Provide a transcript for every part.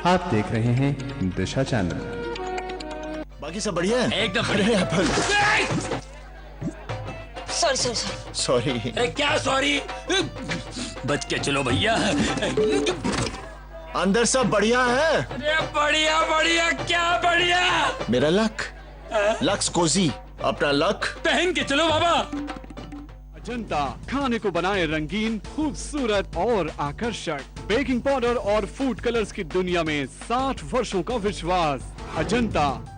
आप देख रहे हैं दिशा चैनल। बाकी सब बढ़िया है? एकदम बढ़िया। सॉरी। सॉरी। अरे क्या सॉरी? बच के चलो भैया। अंदर सब बढ़िया है? अरे बढ़िया बढ़िया क्या बढ़िया? मेरा लक, लक्स कोजी, अपना लक पहन के चलो बाबा। अजंता खाने को बनाए रंगीन, खूबसूरत और आकर्षक। बेकिंग पाउडर और फूड कलर्स की दुनिया में 60 वर्षों का विश्वास। अजंता।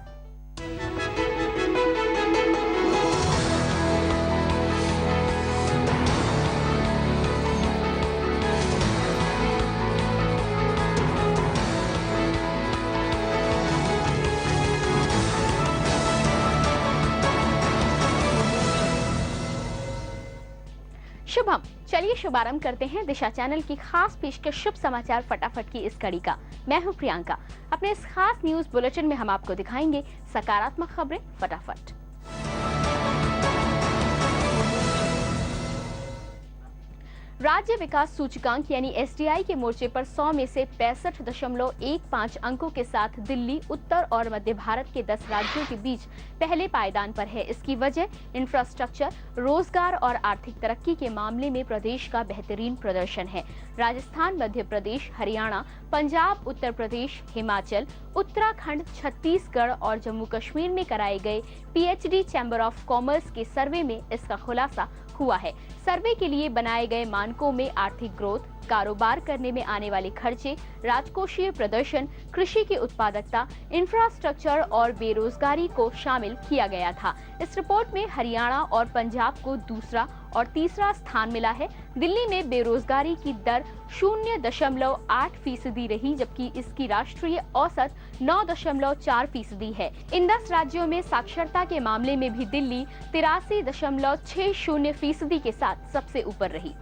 शुभम, चलिए शुभारंभ करते हैं दिशा चैनल की खास पेशकश शुभ समाचार फटाफट की इस कड़ी का। मैं हूं प्रियंका। अपने इस खास न्यूज बुलेटिन में हम आपको दिखाएंगे सकारात्मक खबरें फटाफट। राज्य विकास सूचकांक यानी एसडीआई के मोर्चे पर 100 में से 65.15 अंकों के साथ दिल्ली, उत्तर और मध्य भारत के 10 राज्यों के बीच पहले पायदान पर है। इसकी वजह इंफ्रास्ट्रक्चर, रोजगार और आर्थिक तरक्की के मामले में प्रदेश का बेहतरीन प्रदर्शन है। राजस्थान, मध्य प्रदेश, हरियाणा, पंजाब, उत्तर प्रदेश, हिमाचल, उत्तराखंड, छत्तीसगढ़ और जम्मू कश्मीर में कराए गए पीएचडी चैम्बर ऑफ कॉमर्स के सर्वे में इसका खुलासा हुआ है। सर्वे के लिए बनाए गए मानकों में आर्थिक ग्रोथ, कारोबार करने में आने वाले खर्चे, राजकोषीय प्रदर्शन, कृषि की उत्पादकता, इंफ्रास्ट्रक्चर और बेरोजगारी को शामिल किया गया था। इस रिपोर्ट में हरियाणा और पंजाब को दूसरा और तीसरा स्थान मिला है। दिल्ली में बेरोजगारी की दर 0.8% रही, जबकि इसकी राष्ट्रीय औसत 9.4% है। इन 10 राज्यों में साक्षरता के मामले में भी दिल्ली 83.60% के साथ सबसे ऊपर रही।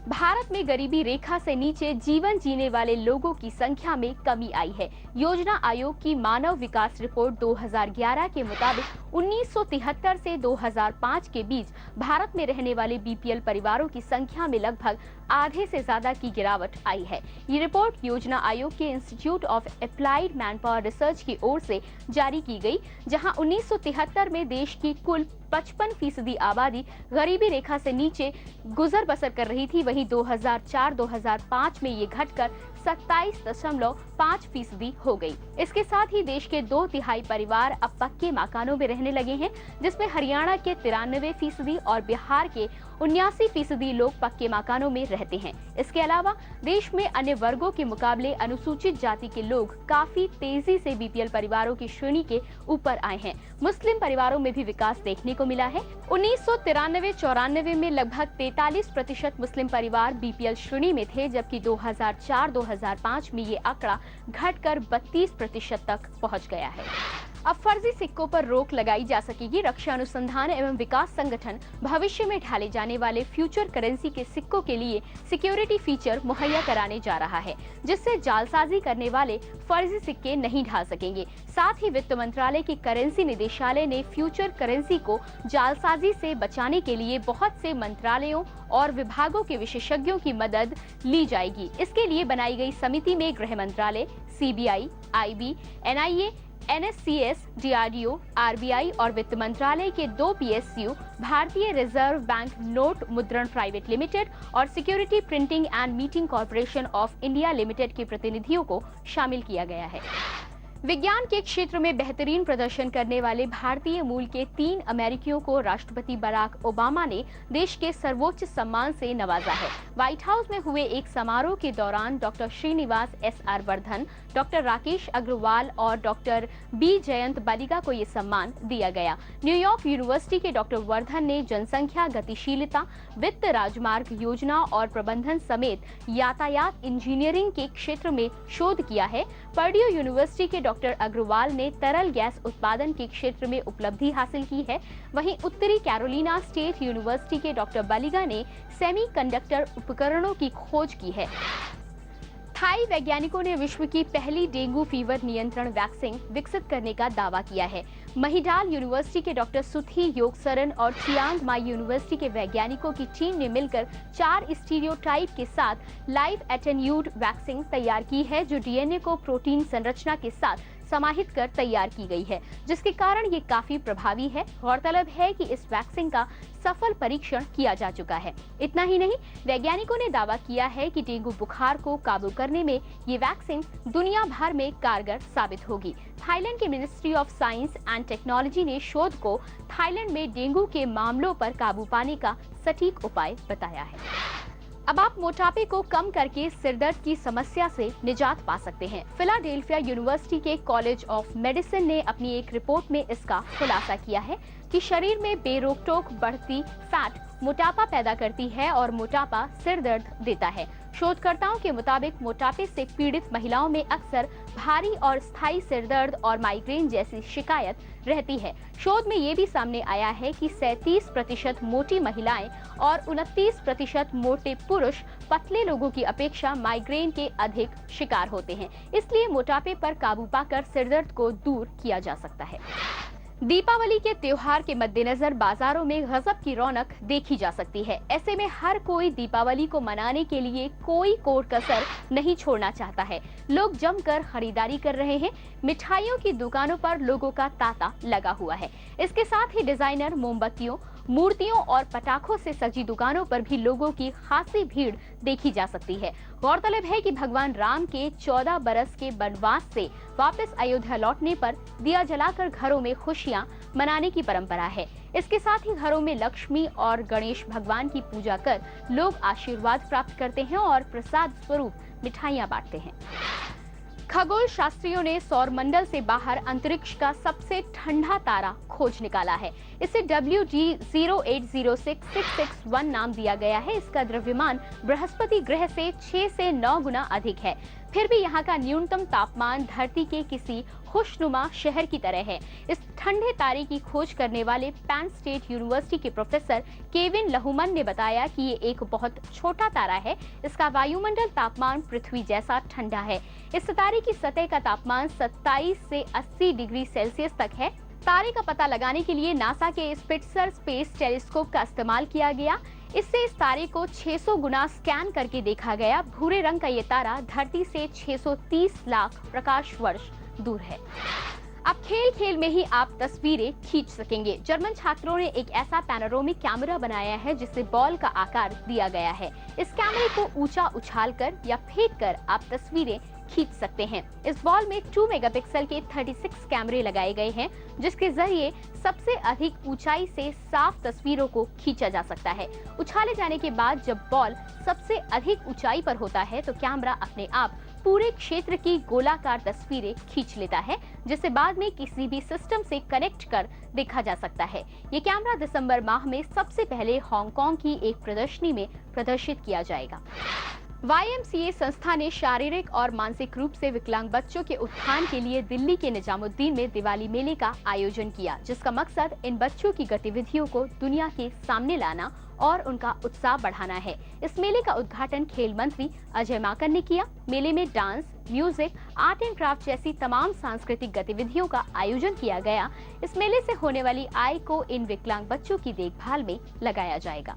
भारत में गरीबी रेखा से नीचे जीवन जीने वाले लोगों की संख्या में कमी आई है। योजना आयोग की मानव विकास रिपोर्ट 2011 के मुताबिक 1973 से 2005 के बीच भारत में रहने वाले बीपीएल परिवारों की संख्या में लगभग आधे से ज्यादा की गिरावट आई है। ये रिपोर्ट योजना आयोग के institute of applied manpower research की ओर से जारी की गई, जहां 1973 में देश की कुल 55% आबादी गरीबी रेखा से नीचे गुजर बसर कर रही थी। वहीं 2004-2005 में ये घटकर 27.5% हो गई। इसके साथ ही देश के 2/3 परिवार अब पक्के मकानों में रहने लगे हैं, जिसमें हरियाणा के 93% और बिहार के 79% लोग पक्के मकानों में रहते हैं। इसके अलावा देश में अन्य वर्गों के मुकाबले अनुसूचित जाति के लोग काफी तेजी से बीपीएल परिवारों की श्रेणी के ऊपर आए हैं। मुस्लिम परिवारों में भी विकास देखने को मिला है। 1993-94 में लगभग 43% मुस्लिम परिवार बीपीएल श्रेणी में थे, जबकि 2004-2005 में ये आंकड़ा घटकर 32% तक पहुंच गया है। अब फर्जी सिक्कों पर रोक लगाई जा सकेगी। रक्षा अनुसंधान एवं विकास संगठन भविष्य में ढाले जाने वाले फ्यूचर करेंसी के सिक्कों के लिए सिक्योरिटी फीचर मुहैया कराने जा रहा है, जिससे जालसाजी करने वाले फर्जी सिक्के नहीं ढाल सकेंगे। साथ ही वित्त मंत्रालय की करेंसी निदेशालय ने फ्यूचर करेंसी को जालसाजी से बचाने के लिए बहुत से मंत्रालयों और विभागों के विशेषज्ञों की मदद ली जाएगी। इसके लिए बनाई गई समिति में गृह मंत्रालय, CBI, IB, NIA, NSCS, DRDO, RBI और वित्त मंत्रालय के 2 पीएसयू, भारतीय रिजर्व बैंक नोट मुद्रण प्राइवेट लिमिटेड और security printing and minting corporation of India limited के प्रतिनिधियों को शामिल किया गया है। विज्ञान के क्षेत्र में बेहतरीन प्रदर्शन करने वाले भारतीय मूल के 3 अमेरिकियों को राष्ट्रपति बराक ओबामा ने देश के सर्वोच्च सम्मान से नवाजा है। व्हाइट हाउस में हुए एक समारोह के दौरान doctor Srinivas SR Vardhan, doctor Rakesh Agarwal और डॉक्टर बी जयंत बलिगा को ये सम्मान दिया गया। न्यूयॉर्क यूनिवर्सिटी के डॉक्टर वर्धन ने जनसंख्या गतिशीलता, वित्त, राजमार्ग योजना और प्रबंधन समेत यातायात इंजीनियरिंग के क्षेत्र में शोध किया है। पर्ड्यू यूनिवर्सिटी के डॉक्टर अग्रवाल ने तरल गैस उत्पादन के क्षेत्र में उपलब्धि हासिल की है। वहीं उत्तरी कैरोलिना स्टेट यूनिवर्सिटी के डॉक्टर बलिगा ने सेमीकंडक्टर उपकरणों की खोज की है। थाई वैज्ञानिकों ने विश्व की पहली डेंगू फीवर नियंत्रण वैक्सीन विकसित करने का दावा किया है। महिडाल यूनिवर्सिटी के डॉक्टर सुथी योगसरन और चियांग माई यूनिवर्सिटी के वैज्ञानिकों की टीम ने मिलकर 4 स्टीरियोटाइप के साथ लाइव एटेन्यूड वैक्सीन तैयार की है, जो डीएनए को प्रोटीन संरचना के साथ समाहित कर तैयार की गई है, जिसके कारण ये काफी प्रभावी है। गौरतलब है कि इस वैक्सीन का सफल परीक्षण किया जा चुका है। इतना ही नहीं, वैज्ञानिकों ने दावा किया है कि डेंगू बुखार को काबू करने में ये वैक्सीन दुनिया भर में कारगर साबित होगी। थाईलैंड की ministry of science and technology ने शोध को थाईलैंड में डेंगू के मामलों पर काबू पाने का सटीक उपाय बताया है। अब आप मोटापे को कम करके सिरदर्द की समस्या से निजात पा सकते हैं। फिलाडेल्फिया यूनिवर्सिटी के कॉलेज ऑफ मेडिसिन ने अपनी एक रिपोर्ट में इसका खुलासा किया है कि शरीर में बेरोक-टोक बढ़ती फैट मोटापा पैदा करती है और मोटापा सिर दर्द देता है। शोधकर्ताओं के मुताबिक मोटापे से पीड़ित महिलाओं में अक्सर भारी और स्थायी सिर दर्द और माइग्रेन जैसी शिकायत रहती है। शोध में ये भी सामने आया है कि 37% मोटी महिलाएं और 29% मोटे पुरुष पतले लोगों की अपेक्षा माइग्रेन के अधिक शिकार होते हैं। इसलिए मोटापे पर काबू पाकर सिर दर्द को दूर किया जा सकता है। दीपावली के त्योहार के मद्देनजर बाजारों में गजब की रौनक देखी जा सकती है। ऐसे में हर कोई दीपावली को मनाने के लिए कोई कोर कसर नहीं छोड़ना चाहता है। लोग जमकर खरीदारी कर रहे हैं। मिठाइयों की दुकानों पर लोगों का तांता लगा हुआ है। इसके साथ ही डिजाइनर मोमबत्तियों, मूर्तियों और पटाखों से सजी दुकानों पर भी लोगों की खासी भीड़ देखी जा सकती है। गौरतलब है कि भगवान राम के 14 बरस के वनवास से वापस अयोध्या लौटने पर दिया जलाकर घरों में खुशियां मनाने की परंपरा है। इसके साथ ही घरों में लक्ष्मी और गणेश भगवान की पूजा कर लोग आशीर्वाद प्राप्त करते हैं और प्रसाद स्वरूप मिठाइयां बांटते हैं। खगोल शास्त्रियों ने सौर मंडल से बाहर अंतरिक्ष का सबसे ठंडा तारा खोज निकाला है। इसे WG08066661 नाम दिया गया है। इसका द्रव्यमान बृहस्पति ग्रह से 6 से 9 गुना अधिक है। फिर भी यहाँ का न्यूनतम तापमान धरती के किसी खुशनुमा शहर की तरह है। इस ठंडे तारे की खोज करने वाले पैन स्टेट यूनिवर्सिटी के प्रोफेसर केविन लहुमन ने बताया कि ये एक बहुत छोटा तारा है। इसका वायुमंडल तापमान पृथ्वी जैसा ठंडा है। इस सितारे की सतह का तापमान 27 से 80 डिग्री सेल्सियस तक है। तारे का पता लगाने के लिए नासा के स्पिट्जर स्पेस टेलीस्कोप का इस्तेमाल किया गया। इससे इस तारे को 600 गुना स्कैन करके देखा गया। भूरे रंग का ये तारा धरती से 630 लाख प्रकाश वर्ष दूर है। अब खेल खेल में ही आप तस्वीरें खींच सकेंगे। जर्मन छात्रों ने एक ऐसा पैनोरामिक कैमरा बनाया है जिसे बॉल का आकार दिया गया है। इस कैमरे को ऊंचा उछालकर या फेंककर आप तस्वीरें खींच सकते हैं। इस बॉल में 2 मेगापिक्सल के 36 कैमरे लगाए गए हैं, जिसके जरिए सबसे अधिक ऊंचाई से साफ तस्वीरों को खींचा जा सकता है। उछाले जाने के बाद जब बॉल सबसे अधिक ऊंचाई पर होता है तो कैमरा अपने आप पूरे क्षेत्र की गोलाकार तस्वीरें खींच लेता है, जिसे बाद में किसी भी सिस्टम से कनेक्ट कर देखा जा सकता है। ये कैमरा दिसंबर माह में सबसे पहले हांगकांग की एक प्रदर्शनी में प्रदर्शित किया जाएगा। YMCA संस्था ने शारीरिक और मानसिक रूप से विकलांग बच्चों के उत्थान के लिए दिल्ली के निजामुद्दीन में दिवाली मेले का आयोजन किया, जिसका मकसद इन बच्चों की गतिविधियों को दुनिया के सामने लाना और उनका उत्साह बढ़ाना है। इस मेले का उद्घाटन खेल मंत्री अजय माकन ने किया। मेले में dance, music, art and craft जैसी तमाम सांस्कृतिक गतिविधियों का आयोजन किया गया। इस मेले से होने वाली आय को इन विकलांग बच्चों की देखभाल में लगाया जाएगा।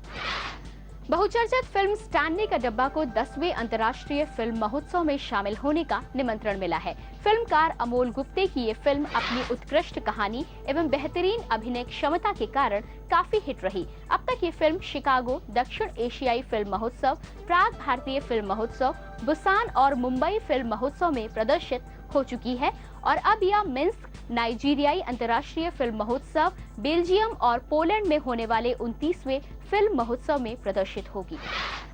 बहुचर्चित फिल्म स्टैनली का डब्बा को 10वें अंतर्राष्ट्रीय फिल्म महोत्सव में शामिल होने का निमंत्रण मिला है। फिल्मकार अमोल गुप्ते की ये फिल्म अपनी उत्कृष्ट कहानी एवं बेहतरीन अभिनय क्षमता के कारण काफी हिट रही। अब तक ये फिल्म शिकागो, दक्षिण एशियाई फिल्म महोत्सव, प्राग भारतीय फिल्म महोत्सव, बुसान और मुंबई फिल्म महोत्सव में प्रदर्शित हो चुकी है और अब यह मिन्स्क, नाइजीरियाई अंतर्राष्ट्रीय फिल्म महोत्सव, बेल्जियम और पोलैंड में होने वाले 29वें फिल्म महोत्सव में प्रदर्शित होगी।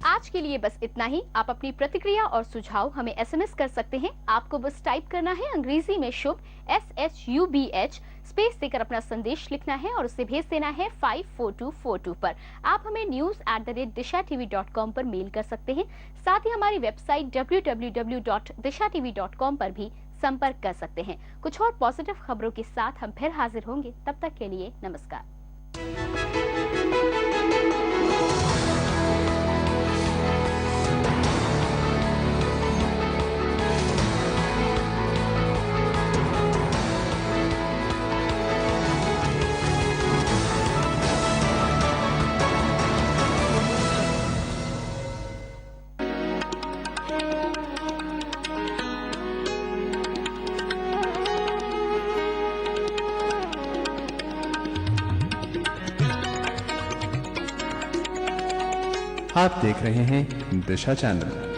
आज के लिए बस इतना ही। आप अपनी प्रतिक्रिया और सुझाव हमें SMS कर सकते हैं। आपको बस टाइप करना है अंग्रेजी में शुभ SHUBH स्पेस देकर अपना संदेश लिखना है और उसे भेज देना है 54242 पर। आप हमें news@dishatv.com पर मेल कर सकते हैं। साथ ही हमारी वेबसाइट www.dishatv.com पर भी संपर्क कर सकते हैं। कुछ और पॉजिटिव खबरों के साथ हम फिर हाजिर होंगे। तब तक के लिए नमस्कार। आप देख रहे हैं दिशा चैनल।